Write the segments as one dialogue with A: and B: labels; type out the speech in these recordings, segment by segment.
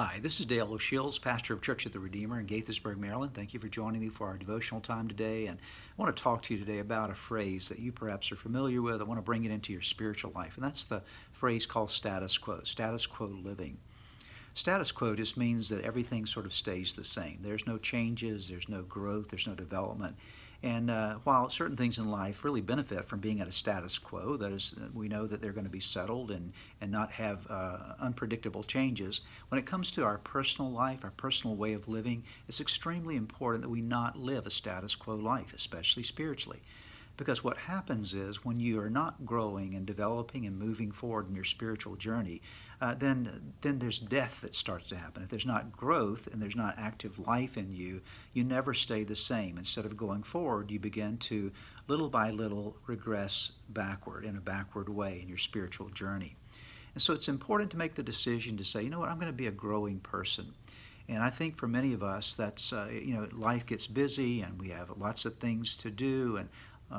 A: Hi, this is Dale O'Shields, pastor of Church of the Redeemer in Gaithersburg, Maryland. Thank you for joining me for our devotional time today. And I want to talk to you today about a phrase that you perhaps are familiar with. I want to bring it into your spiritual life, and that's the phrase called status quo living. Status quo just means that everything sort of stays the same. There's no changes, there's no growth, there's no development. And while certain things in life really benefit from being at a status quo, that is, we know that they're going to be settled and not have unpredictable changes. When it comes to our personal life, our personal way of living, it's extremely important that we not live a status quo life, especially spiritually. Because what happens is when you are not growing and developing and moving forward in your spiritual journey, then there's death that starts to happen. If there's not growth and there's not active life in you, you never stay the same. Instead of going forward, you begin to little by little regress backward in a backward way in your spiritual journey. And so it's important to make the decision to say, you know what, I'm going to be a growing person. And I think for many of us, that's, life gets busy and we have lots of things to do and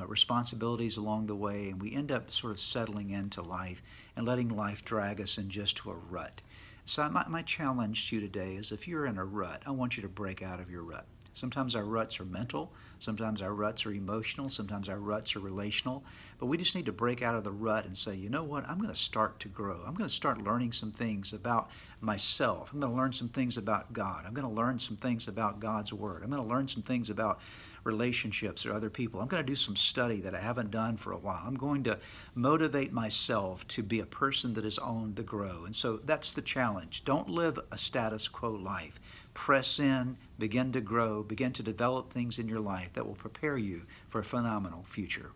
A: responsibilities along the way, and we end up sort of settling into life and letting life drag us in just to a rut. So my challenge to you today is if you're in a rut, I want you to break out of your rut. Sometimes our ruts are mental, sometimes our ruts are emotional, sometimes our ruts are relational, but we just need to break out of the rut and say, you know what, I'm going to start to grow. I'm going to start learning some things about myself. I'm going to learn some things about God. I'm going to learn some things about God's Word. I'm going to learn some things about relationships or other people. I'm going to do some study that I haven't done for a while. I'm going to motivate myself to be a person that is on the grow. And so that's the challenge. Don't live a status quo life. Press in, begin to grow, begin to develop things in your life that will prepare you for a phenomenal future.